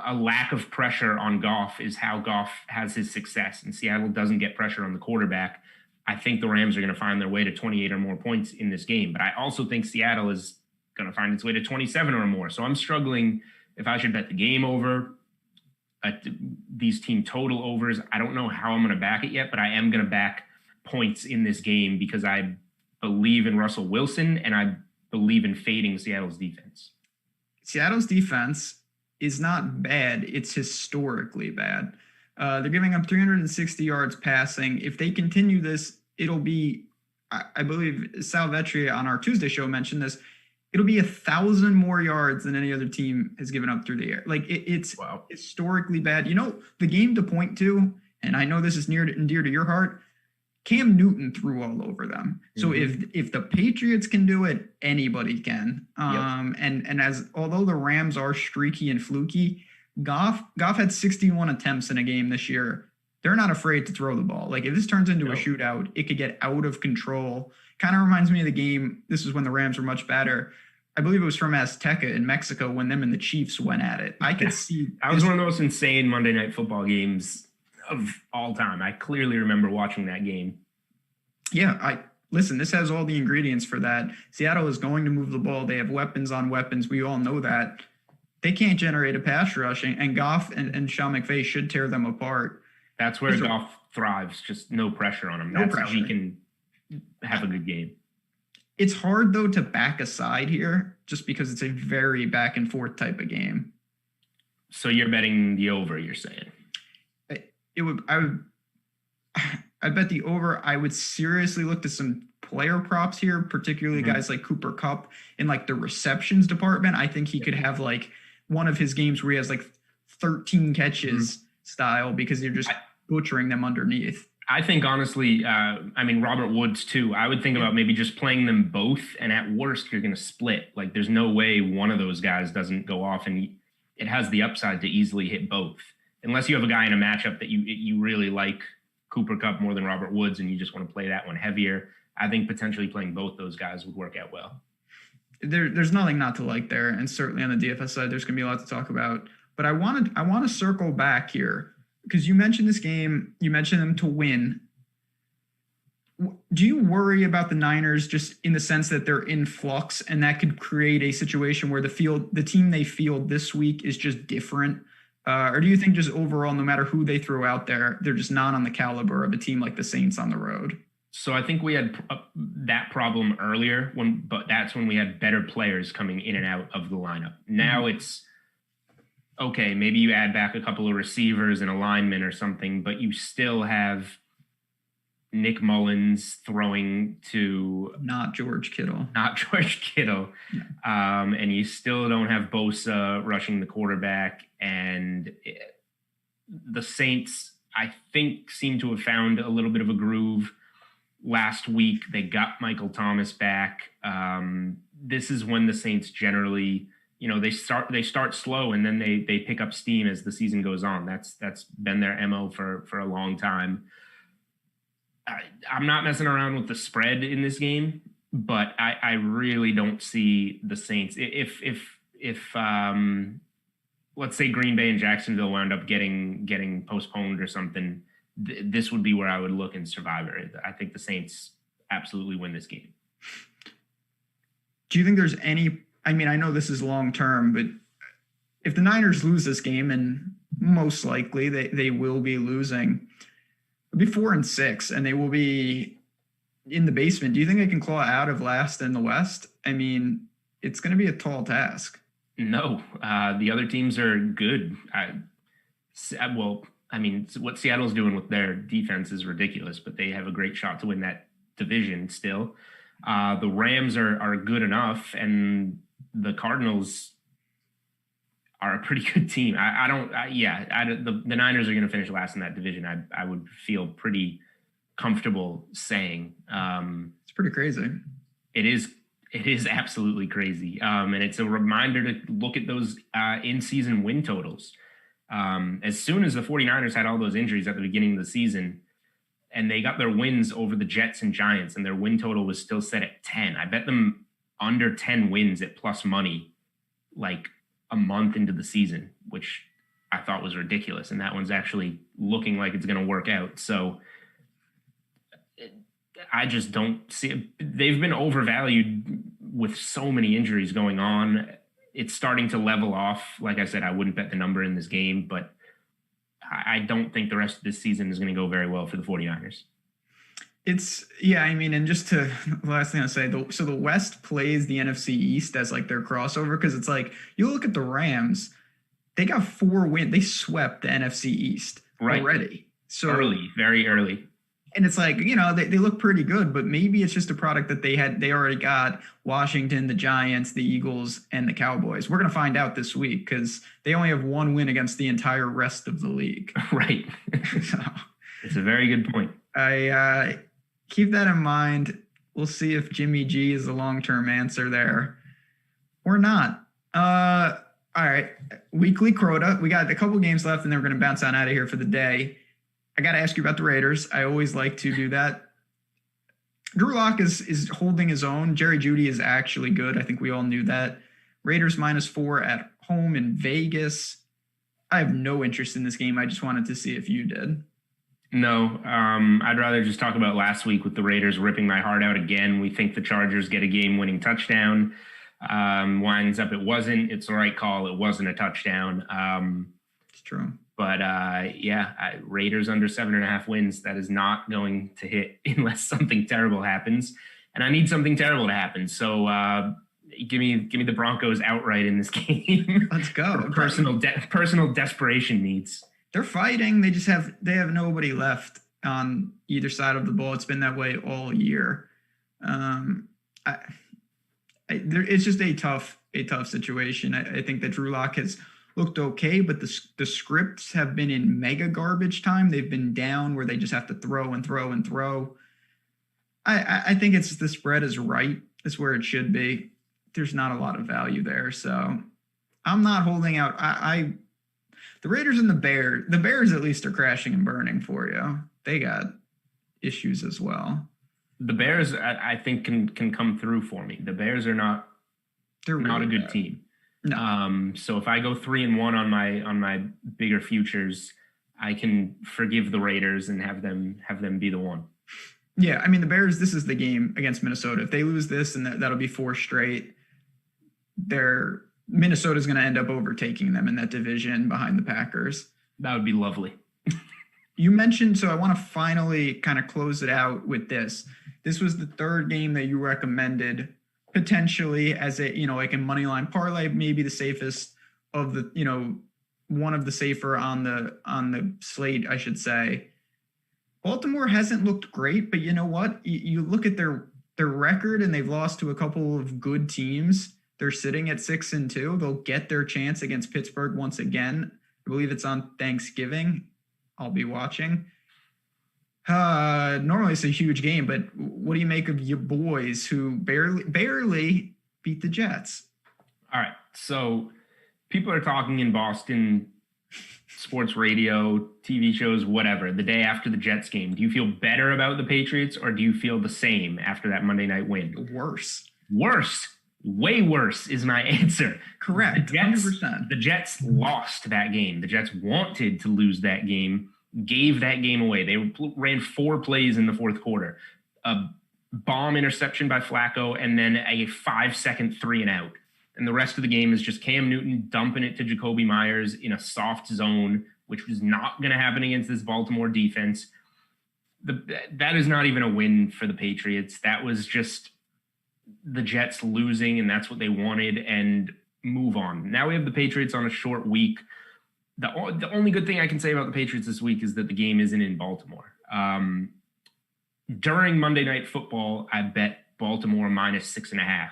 a lack of pressure on Goff is how Goff has his success, and Seattle doesn't get pressure on the quarterback. I think the Rams are going to find their way to 28 or more points in this game, but I also think Seattle is going to find its way to 27 or more. So I'm struggling if I should bet the game over, these team total overs. I don't know how I'm going to back it yet, but I am going to back points in this game because I believe in Russell Wilson and I believe in fading Seattle's defense. Seattle's defense is not bad. It's historically bad. They're giving up 360 yards passing. If they continue this, it'll be, I believe Sal Vetri on our Tuesday show mentioned this, it'll be 1,000 more yards than any other team has given up through the air. Like it's wow. Historically bad. You know, the game to point to, and I know this is near and dear to your heart, Cam Newton threw all over them. So if the Patriots can do it, anybody can. And although the Rams are streaky and fluky, Goff had 61 attempts in a game this year. They're not afraid to throw the ball. Like if this turns into a shootout, it could get out of control. Kind of reminds me of the game. This is when the Rams were much better. I believe it was from Azteca in Mexico when them and the Chiefs went at it. I could see. That was one of the most insane Monday Night Football games of all time. I clearly remember watching that game. Yeah, listen, this has all the ingredients for that. Seattle is going to move the ball. They have weapons on weapons. We all know that. They can't generate a pass rush, and Goff and Sean McVay should tear them apart. That's where Goff thrives, just no pressure on him. That's how he can have a good game. It's hard, though, to back a side here just because it's a very back-and-forth type of game. So you're betting the over, you're saying? I bet the over. I would seriously look to some player props here, particularly guys like Cooper Kupp in like the receptions department. I think he could have like one of his games where he has like 13 catches style because you're just butchering them underneath. I think honestly, Robert Woods too. I would think about maybe just playing them both, and at worst you're going to split. Like there's no way one of those guys doesn't go off, and it has the upside to easily hit both. Unless you have a guy in a matchup that you really like, Cooper Kupp more than Robert Woods, and you just want to play that one heavier. I think potentially playing both those guys would work out well. There's nothing not to like there, and certainly on the DFS side, there's going to be a lot to talk about. But I want to circle back here because you mentioned this game. You mentioned them to win. Do you worry about the Niners just in the sense that they're in flux, and that could create a situation where the team they field this week is just different? Or do you think just overall, no matter who they throw out there, they're just not on the caliber of a team like the Saints on the road? So I think we had that problem earlier, but that's when we had better players coming in and out of the lineup. Now it's, okay, maybe you add back a couple of receivers and a lineman or something, but you still have Nick Mullins throwing to... Not George Kittle. And you still don't have Bosa rushing the quarterback. And the Saints, I think, seem to have found a little bit of a groove last week. They got Michael Thomas back. This is when the Saints generally, they start slow and then they pick up steam as the season goes on. That's been their MO for a long time. I'm not messing around with the spread in this game, but I really don't see the Saints. If let's say Green Bay and Jacksonville wound up getting postponed or something, this would be where I would look in Survivor. I think the Saints absolutely win this game. Do you think there's any, I know this is long term, but if the Niners lose this game, and most likely they will be losing, it'll be 4-6 and they will be in the basement. Do you think they can claw out of last in the West? It's going to be a tall task. No, the other teams are good. What Seattle's doing with their defense is ridiculous, but they have a great shot to win that division still. The Rams are good enough, and the Cardinals are a pretty good team. The Niners are going to finish last in that division. I would feel pretty comfortable saying. It's pretty crazy. It is absolutely crazy. And it's a reminder to look at those in-season win totals. As soon as the 49ers had all those injuries at the beginning of the season, and they got their wins over the Jets and Giants, and their win total was still set at 10. I bet them under 10 wins at plus money, like a month into the season, which I thought was ridiculous. And that one's actually looking like it's going to work out. So I just don't see it. They've been overvalued with so many injuries going on. It's starting to level off. Like I said, I wouldn't bet the number in this game, but I don't think the rest of this season is going to go very well for the 49ers. And just the last thing I'll say, so the West plays the NFC East as like their crossover, because it's like, you look at the Rams, they got 4 wins. They swept the NFC East already. So early, very early. And it's like, they look pretty good, but maybe it's just a product that they already got Washington, the Giants, the Eagles, and the Cowboys. We're going to find out this week because they only have 1 win against the entire rest of the league. Right. So, it's a very good point. I keep that in mind. We'll see if Jimmy G is the long-term answer there or not. All right. Weekly quota. We got a couple games left, and then we're going to bounce on out of here for the day. I got to ask you about the Raiders. I always like to do that. Drew Lock is holding his own. Jerry Jeudy is actually good. I think we all knew that. Raiders -4 at home in Vegas. I have no interest in this game. I just wanted to see if you did. No, I'd rather just talk about last week with the Raiders ripping my heart out again. We think the Chargers get a game-winning touchdown. Winds up it wasn't. It's the right call. It wasn't a touchdown. It's true. But Raiders under 7.5 wins. That is not going to hit unless something terrible happens, and I need something terrible to happen. So give me the Broncos outright in this game. Let's go. Personal desperation needs. They're fighting. They have nobody left on either side of the ball. It's been that way all year. It's just a tough situation. I think that Drew Lock has looked okay, but the scripts have been in mega garbage time. They've been down where they just have to throw and throw and throw. I think it's the spread is right. It's where it should be. There's not a lot of value there, so I'm not holding out. The Raiders and the Bears at least are crashing and burning for you. They got issues as well. The Bears, I think, can come through for me. The Bears are not. They're really not a good team. No. So if I go 3-1 on my bigger futures, I can forgive the Raiders and have them be the one. Yeah, I mean the Bears. This is the game against Minnesota. If they lose this, and that'll be 4 straight, Minnesota's going to end up overtaking them in that division behind the Packers. That would be lovely. You mentioned, so I want to finally kind of close it out with this. This was the 3rd game that you recommended potentially as a, like a money line parlay, maybe the safest of the, one of the safer on the slate, I should say. Baltimore hasn't looked great, but you know what? You look at their record, and they've lost to a couple of good teams. They're sitting at 6-2. They'll get their chance against Pittsburgh once again. I believe it's on Thanksgiving. I'll be watching. Normally it's a huge game, but what do you make of your boys who barely beat the Jets? All right. So people are talking in Boston, sports radio, TV shows, whatever, the day after the Jets game. Do you feel better about the Patriots, or do you feel the same after that Monday night win? Worse. Way worse is my answer. Correct. 100%. The Jets lost that game. The Jets wanted to lose that game, gave that game away. They ran 4 plays in the 4th quarter. A bomb interception by Flacco, and then a 5-second 3-and-out. And the rest of the game is just Cam Newton dumping it to Jacoby Myers in a soft zone, which was not going to happen against this Baltimore defense. That is not even a win for the Patriots. That was just the Jets losing, and that's what they wanted, and move on. Now we have the Patriots on a short week. The only good thing I can say about the Patriots this week is that the game isn't in Baltimore. During Monday Night Football, I bet Baltimore -6.5.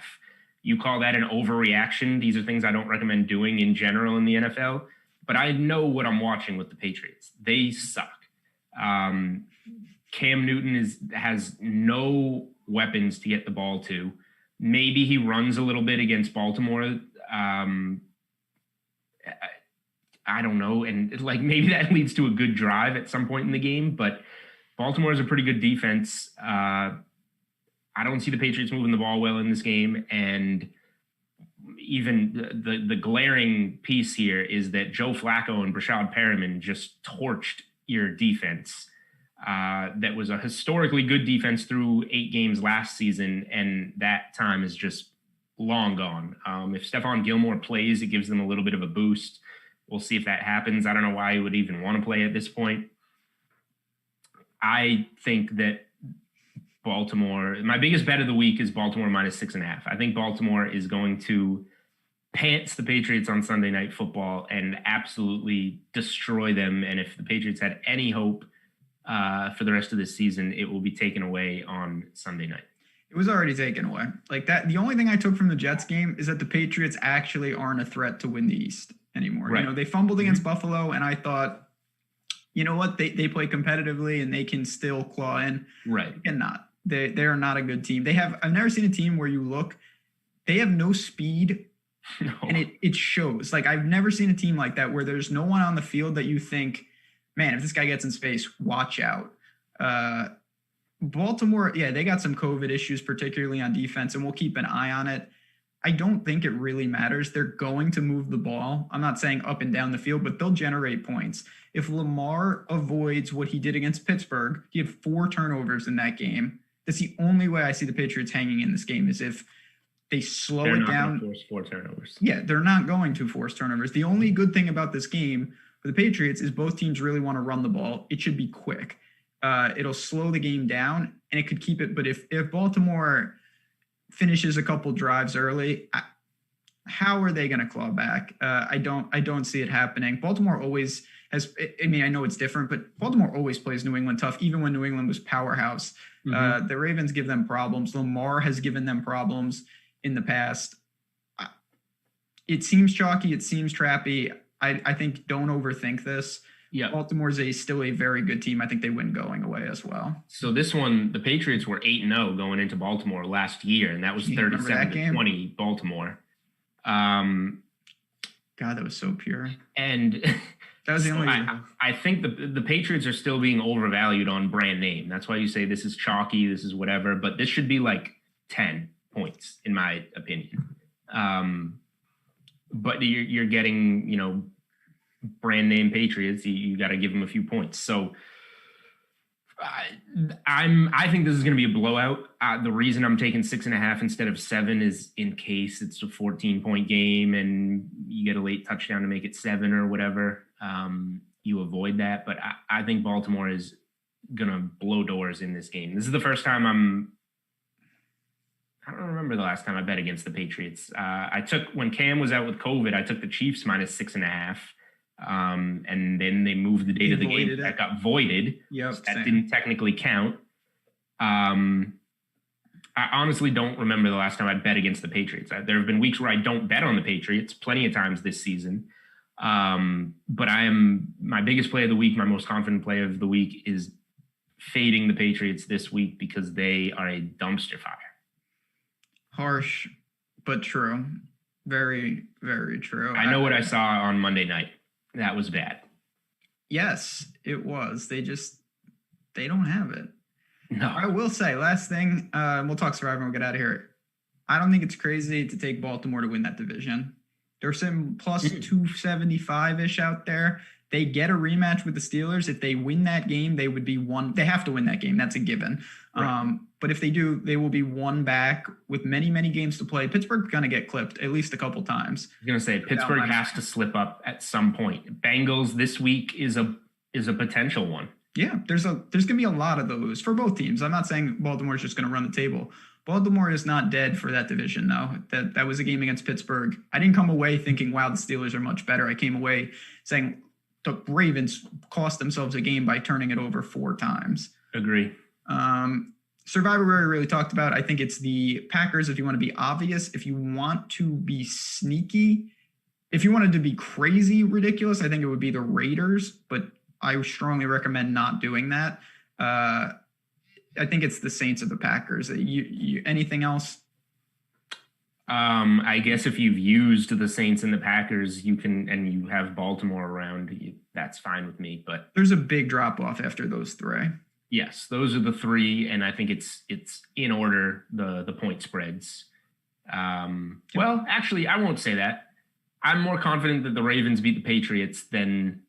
You call that an overreaction? These are things I don't recommend doing in general in the NFL, but I know what I'm watching with the Patriots. They suck. Cam Newton has no weapons to get the ball to. Maybe he runs a little bit against Baltimore. I don't know. And like maybe that leads to a good drive at some point in the game, but Baltimore is a pretty good defense. I don't see the Patriots moving the ball well in this game. And even the glaring piece here is that Joe Flacco and Brashad Perriman just torched your defense. That was a historically good defense through 8 games last season, and that time is just long gone. If Stephon Gilmore plays, it gives them a little bit of a boost. We'll see if that happens. I don't know why he would even want to play at this point. I think that Baltimore, my biggest bet of the week is Baltimore -6.5. I think Baltimore is going to pants the Patriots on Sunday Night Football and absolutely destroy them. And if the Patriots had any hope for the rest of this season, it will be taken away on Sunday night. It was already taken away. Like that. The only thing I took from the Jets game is that the Patriots actually aren't a threat to win the East anymore. Right. You know, they fumbled against Buffalo, and I thought, you know what, they play competitively and they can still claw in. Right. And not. They are not a good team. I've never seen a team where you look, they have no speed. No. And it shows. Like I've never seen a team like that where there's no one on the field that you think, man, if this guy gets in space, watch out. Baltimore, yeah, they got some COVID issues, particularly on defense, and we'll keep an eye on it. I don't think it really matters. They're going to move the ball. I'm not saying up and down the field, but they'll generate points. If Lamar avoids what he did against Pittsburgh, he had 4 turnovers in that game. That's the only way I see the Patriots hanging in this game is if they slow it down. Force 4 turnovers. Yeah, they're not going to force turnovers. The only good thing about this game for the Patriots is both teams really want to run the ball. It should be quick. It'll slow the game down and it could keep it. But if Baltimore finishes a couple drives early, how are they going to claw back? I don't see it happening. Baltimore always has. I mean, I know it's different, but Baltimore always plays New England tough, even when New England was powerhouse. Mm-hmm. The Ravens give them problems. Lamar has given them problems in the past. It seems chalky. It seems trappy. I think don't overthink this. Yeah, Baltimore's still a very good team. I think they win going away as well. So this one, the Patriots were 8-0 going into Baltimore last year, and that was 37-20 Baltimore. God, that was so pure. And that was the only. I think the Patriots are still being overvalued on brand name. That's why you say this is chalky, this is whatever, but this should be like 10 points in my opinion. But you're getting, you know, brand name Patriots. You got to give them a few points. So I think this is going to be a blowout. The reason I'm taking 6.5 instead of 7 is in case it's a 14-point game and you get a late touchdown to make it 7 or whatever. You avoid that. But I think Baltimore is going to blow doors in this game. This is the first time I don't remember the last time I bet against the Patriots. When Cam was out with COVID, I took the Chiefs -6.5. And then they moved the date of the game. That got voided. Yep, so that didn't technically count. I honestly don't remember the last time I bet against the Patriots. There have been weeks where I don't bet on the Patriots plenty of times this season. But my biggest play of the week, my most confident play of the week is fading the Patriots this week because they are a dumpster fire. Harsh, but true. Very, very true. I know what I saw on Monday night. That was bad. Yes, it was. They don't have it. No. I will say, last thing, we'll talk Survivor and we'll get out of here. I don't think it's crazy to take Baltimore to win that division. There's some plus 275-ish out there. They get a rematch with the Steelers. If they win that game, they would be one. They have to win that game. That's a given. Right. But if they do, they will be one back with many, many games to play. Pittsburgh's going to get clipped at least a couple times. I was going to say Pittsburgh has to slip up at some point. Bengals this week is a potential one. Yeah, there's going to be a lot of those for both teams. I'm not saying Baltimore's just going to run the table. Baltimore is not dead for that division, though. That was a game against Pittsburgh. I didn't come away thinking, wow, the Steelers are much better. I came away saying the Ravens cost themselves a game by turning it over 4 times. Agree. Survivor we really talked about. I think it's the Packers if you want to be obvious. If you want to be sneaky, if you wanted to be crazy ridiculous, I think it would be the Raiders, but I strongly recommend not doing that. I think it's the Saints or the Packers. Anything else? I guess if you've used the Saints and the Packers, you can, and you have Baltimore around, that's fine with me. But there's a big drop off after those three. Yes, those are the three, and I think it's in order, the point spreads. Well, actually, I won't say that. I'm more confident that the Ravens beat the Patriots than,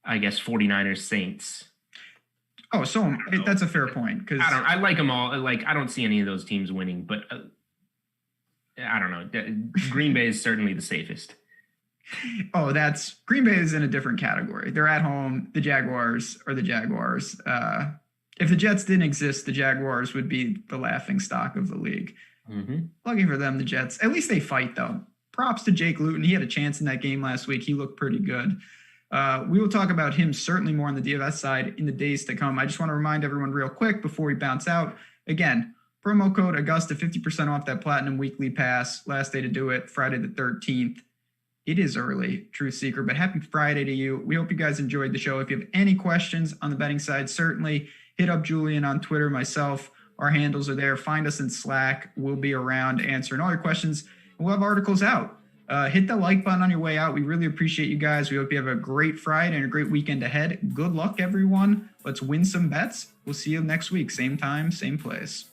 I guess, 49ers Saints. Oh, so that's a fair point. Because I like them all. Like, I don't see any of those teams winning, but I don't know. Green Bay is certainly the safest. Oh, Green Bay is in a different category. They're at home. The Jaguars are the Jaguars. If the Jets didn't exist, the Jaguars would be the laughing stock of the league. Mm-hmm. Lucky for them, the Jets. At least they fight, though. Props to Jake Luton. He had a chance in that game last week. He looked pretty good. We will talk about him certainly more on the DFS side in the days to come. I just want to remind everyone real quick before we bounce out. Again, promo code Augusta, 50% off that Platinum Weekly Pass. Last day to do it, Friday the 13th. It is early, Truth Seeker, but happy Friday to you. We hope you guys enjoyed the show. If you have any questions on the betting side, certainly hit up Julian on Twitter, myself. Our handles are there. Find us in Slack. We'll be around answering all your questions. And we'll have articles out. Hit the like button on your way out. We really appreciate you guys. We hope you have a great Friday and a great weekend ahead. Good luck, everyone. Let's win some bets. We'll see you next week. Same time, same place.